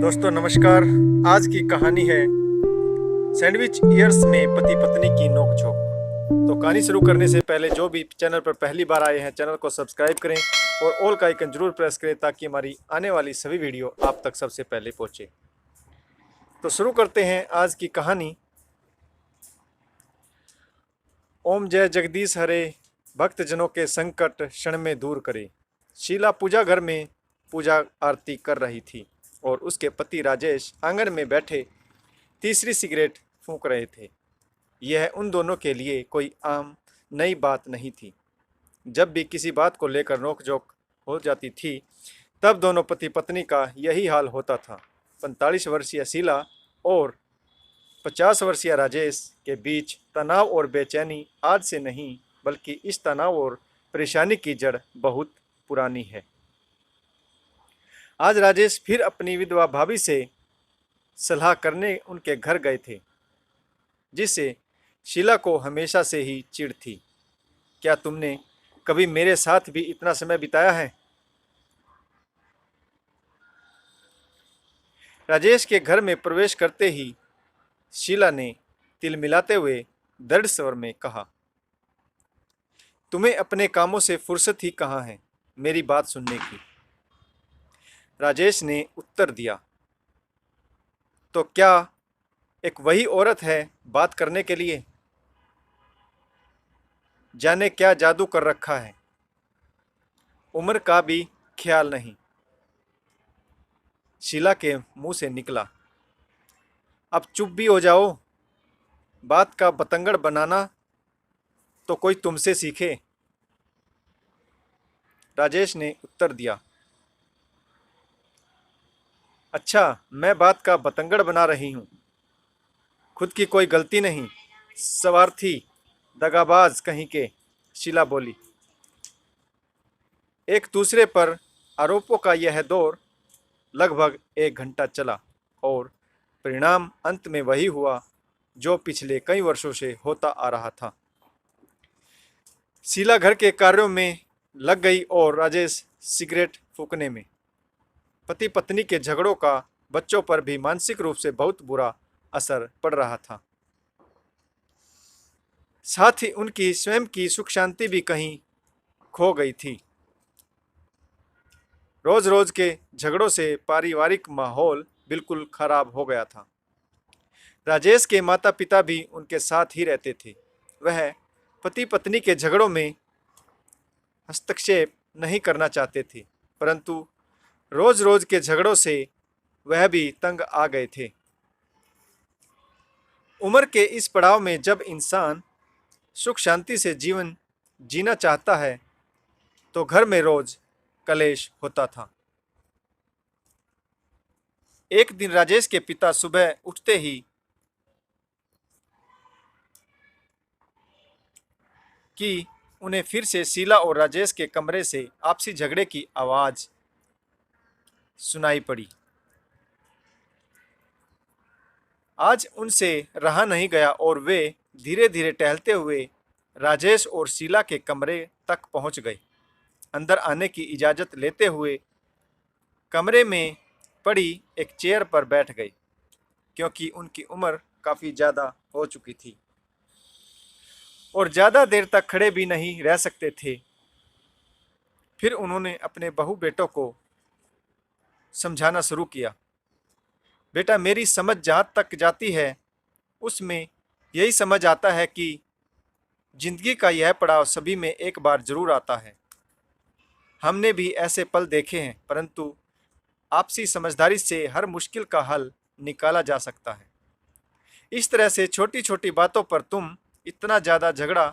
दोस्तों नमस्कार। आज की कहानी है सैंडविच ईयर्स में पति पत्नी की नोकझोंक। तो कहानी शुरू करने से पहले जो भी चैनल पर पहली बार आए हैं चैनल को सब्सक्राइब करें और ऑल का आइकन जरूर प्रेस करें ताकि हमारी आने वाली सभी वीडियो आप तक सबसे पहले पहुंचे। तो शुरू करते हैं आज की कहानी। ओम जय जगदीश हरे, भक्तजनों के संकट क्षण में दूर करे। शीला पूजा घर में पूजा आरती कर रही थी और उसके पति राजेश आंगन में बैठे तीसरी सिगरेट फूंक रहे थे। यह उन दोनों के लिए कोई आम नई बात नहीं थी। जब भी किसी बात को लेकर नोकझोंक हो जाती थी तब दोनों पति पत्नी का यही हाल होता था। 45 वर्षीय शीला और 50 वर्षीय राजेश के बीच तनाव और बेचैनी आज से नहीं बल्कि इस तनाव और परेशानी की जड़ बहुत पुरानी है। आज राजेश फिर अपनी विधवा भाभी से सलाह करने उनके घर गए थे, जिससे शीला को हमेशा से ही चिढ़ थी। क्या तुमने कभी मेरे साथ भी इतना समय बिताया है? राजेश के घर में प्रवेश करते ही शीला ने तिलमिलाते हुए दृढ़ स्वर में कहा, तुम्हें अपने कामों से फुर्सत ही कहाँ है मेरी बात सुनने की। राजेश ने उत्तर दिया, तो क्या एक वही औरत है बात करने के लिए? जाने क्या जादू कर रखा है, उम्र का भी ख्याल नहीं। शीला के मुंह से निकला, अब चुप भी हो जाओ। बात का बतंगड़ बनाना तो कोई तुमसे सीखे। राजेश ने उत्तर दिया, अच्छा मैं बात का बतंगड़ बना रही हूँ, खुद की कोई गलती नहीं। स्वार्थी दगाबाज कहीं के, शीला बोली। एक दूसरे पर आरोपों का यह दौर लगभग 1 घंटा चला और परिणाम अंत में वही हुआ जो पिछले कई वर्षों से होता आ रहा था। शीला घर के कार्यों में लग गई और राजेश सिगरेट फूंकने में। पति पत्नी के झगड़ों का बच्चों पर भी मानसिक रूप से बहुत बुरा असर पड़ रहा था। साथ ही उनकी स्वयं की सुख शांति भी कहीं खो गई थी। रोज रोज के झगड़ों से पारिवारिक माहौल बिल्कुल खराब हो गया था। राजेश के माता पिता भी उनके साथ ही रहते थे। वह पति पत्नी के झगड़ों में हस्तक्षेप नहीं करना चाहते थे, परंतु रोज रोज के झगड़ों से वह भी तंग आ गए थे। उम्र के इस पड़ाव में जब इंसान सुख शांति से जीवन जीना चाहता है तो घर में रोज कलेश होता था। एक दिन राजेश के पिता सुबह उठते ही कि उन्हें फिर से शीला और राजेश के कमरे से आपसी झगड़े की आवाज सुनाई पड़ी। आज उनसे रहा नहीं गया और वे धीरे धीरे टहलते हुए राजेश और शीला के कमरे तक पहुंच गए। अंदर आने की इजाज़त लेते हुए कमरे में पड़ी एक चेयर पर बैठ गए, क्योंकि उनकी उम्र काफ़ी ज़्यादा हो चुकी थी और ज़्यादा देर तक खड़े भी नहीं रह सकते थे। फिर उन्होंने अपने बहू बेटों को समझाना शुरू किया, बेटा मेरी समझ जहाँ तक जाती है उसमें यही समझ आता है कि जिंदगी का यह पड़ाव सभी में एक बार जरूर आता है। हमने भी ऐसे पल देखे हैं, परंतु आपसी समझदारी से हर मुश्किल का हल निकाला जा सकता है। इस तरह से छोटी छोटी बातों पर तुम इतना ज़्यादा झगड़ा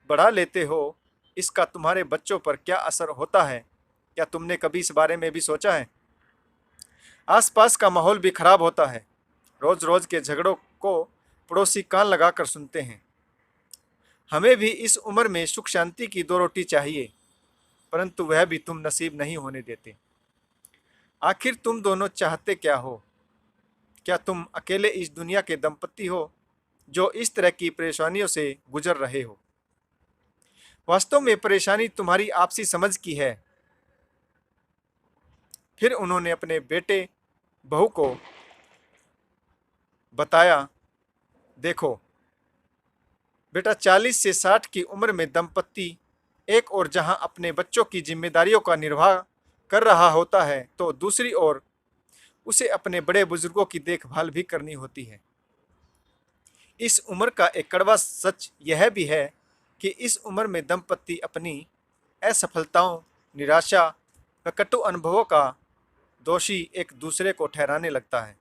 बढ़ा लेते हो, इसका तुम्हारे बच्चों पर क्या असर होता है, क्या तुमने कभी इस बारे में भी सोचा है? आसपास का माहौल भी खराब होता है। रोज रोज के झगड़ों को पड़ोसी कान लगाकर सुनते हैं। हमें भी इस उम्र में सुख शांति की 2 रोटी चाहिए, परंतु वह भी तुम नसीब नहीं होने देते। आखिर तुम दोनों चाहते क्या हो? क्या तुम अकेले इस दुनिया के दंपति हो जो इस तरह की परेशानियों से गुजर रहे हो? वास्तव में परेशानी तुम्हारी आपसी समझ की है। फिर उन्होंने अपने बेटे बहू को बताया, देखो बेटा, 40 से 60 की उम्र में दंपति एक ओर जहां अपने बच्चों की जिम्मेदारियों का निर्वाह कर रहा होता है, तो दूसरी ओर उसे अपने बड़े बुजुर्गों की देखभाल भी करनी होती है। इस उम्र का एक कड़वा सच यह भी है कि इस उम्र में दंपति अपनी असफलताओं, निराशा व कटु अनुभवों का दोषी एक दूसरे को ठहराने लगता है।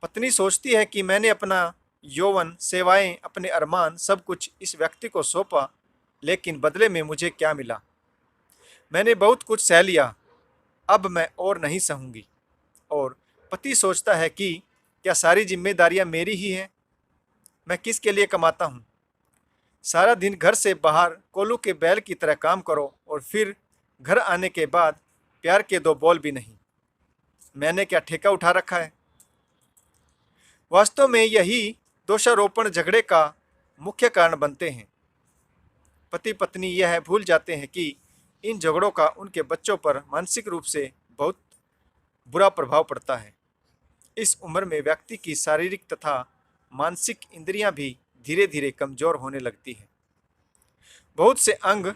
पत्नी सोचती है कि मैंने अपना यौवन, सेवाएं, अपने अरमान, सब कुछ इस व्यक्ति को सौंपा, लेकिन बदले में मुझे क्या मिला? मैंने बहुत कुछ सह लिया, अब मैं और नहीं सहूंगी। और पति सोचता है कि क्या सारी जिम्मेदारियां मेरी ही हैं? मैं किसके लिए कमाता हूँ? सारा दिन घर से बाहर कोल्हू के बैल की तरह काम करो और फिर घर आने के बाद प्यार के दो बोल भी नहीं। मैंने क्या ठेका उठा रखा है? वास्तव में यही दोषारोपण झगड़े का मुख्य कारण बनते हैं। पति पत्नी यह भूल जाते हैं कि इन झगड़ों का उनके बच्चों पर मानसिक रूप से बहुत बुरा प्रभाव पड़ता है। इस उम्र में व्यक्ति की शारीरिक तथा मानसिक इंद्रियां भी धीरे धीरे कमजोर होने लगती हैं। बहुत से अंग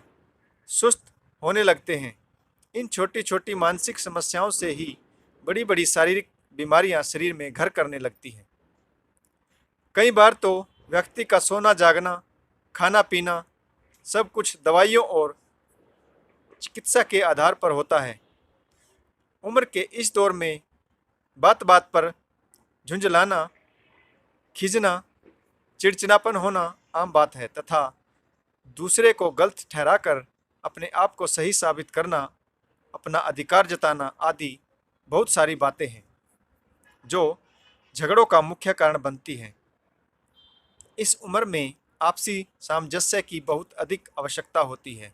सुस्त होने लगते हैं। इन छोटी छोटी मानसिक समस्याओं से ही बड़ी बड़ी शारीरिक बीमारियां शरीर में घर करने लगती हैं। कई बार तो व्यक्ति का सोना जागना, खाना पीना सब कुछ दवाइयों और चिकित्सा के आधार पर होता है। उम्र के इस दौर में बात बात पर झुंझलाना, खींचना, चिड़चिड़ापन होना आम बात है तथा दूसरे को गलत ठहराकर अपने आप को सही साबित करना, अपना अधिकार जताना आदि बहुत सारी बातें हैं जो झगड़ों का मुख्य कारण बनती हैं। इस उम्र में आपसी सामंजस्य की बहुत अधिक आवश्यकता होती है,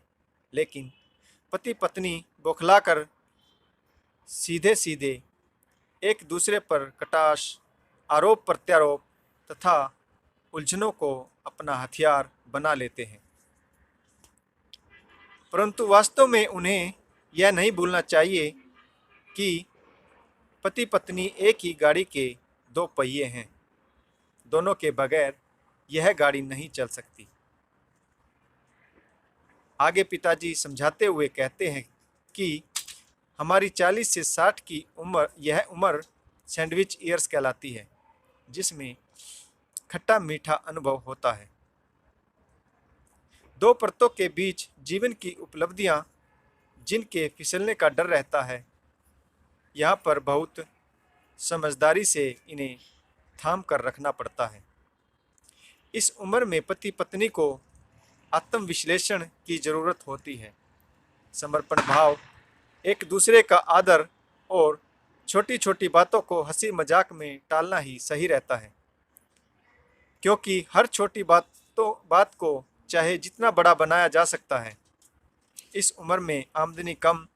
लेकिन पति पत्नी बौखलाकर सीधे सीधे एक दूसरे पर कटाक्ष, आरोप प्रत्यारोप तथा उलझनों को अपना हथियार बना लेते हैं। परंतु वास्तव में उन्हें यह नहीं भूलना चाहिए कि पति पत्नी एक ही गाड़ी के दो पहिए हैं। दोनों के बगैर यह गाड़ी नहीं चल सकती। आगे पिताजी समझाते हुए कहते हैं कि हमारी 40 से 60 की उम्र, यह उम्र सैंडविच ईयर्स कहलाती है, जिसमें खट्टा मीठा अनुभव होता है। दो परतों के बीच जीवन की उपलब्धियां जिनके फिसलने का डर रहता है, यहाँ पर बहुत समझदारी से इन्हें थाम कर रखना पड़ता है। इस उम्र में पति पत्नी को आत्मविश्लेषण की जरूरत होती है। समर्पण भाव, एक दूसरे का आदर और छोटी छोटी बातों को हंसी मजाक में टालना ही सही रहता है, क्योंकि हर छोटी बात को चाहे जितना बड़ा बनाया जा सकता है। इस उम्र में आमदनी कम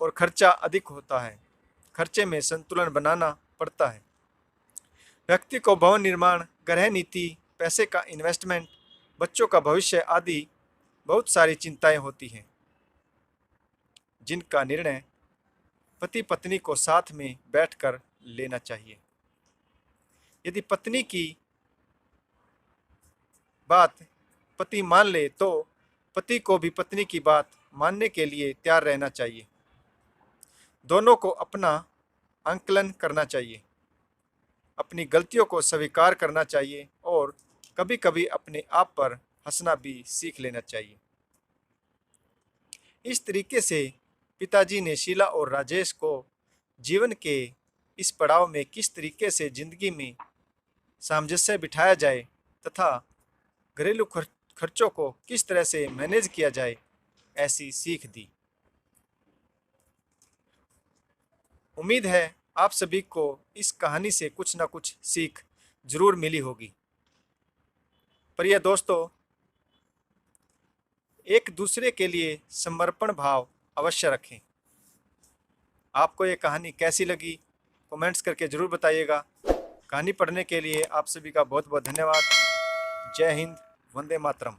और खर्चा अधिक होता है। खर्चे में संतुलन बनाना पड़ता है। व्यक्ति को भवन निर्माण, गृह नीति, पैसे का इन्वेस्टमेंट, बच्चों का भविष्य आदि बहुत सारी चिंताएं होती हैं, जिनका निर्णय पति पत्नी को साथ में बैठकर लेना चाहिए। यदि पत्नी की बात पति मान ले तो पति को भी पत्नी की बात मानने के लिए तैयार रहना चाहिए। दोनों को अपना आंकलन करना चाहिए, अपनी गलतियों को स्वीकार करना चाहिए और कभी कभी अपने आप पर हंसना भी सीख लेना चाहिए। इस तरीके से पिताजी ने शीला और राजेश को जीवन के इस पड़ाव में किस तरीके से जिंदगी में सामंजस्य बिठाया जाए तथा घरेलू खर्चों को किस तरह से मैनेज किया जाए, ऐसी सीख दी। उम्मीद है आप सभी को इस कहानी से कुछ ना कुछ सीख जरूर मिली होगी। प्रिय दोस्तों, एक दूसरे के लिए समर्पण भाव अवश्य रखें। आपको ये कहानी कैसी लगी कमेंट्स करके ज़रूर बताइएगा। कहानी पढ़ने के लिए आप सभी का बहुत बहुत धन्यवाद। जय हिंद, वंदे मातरम।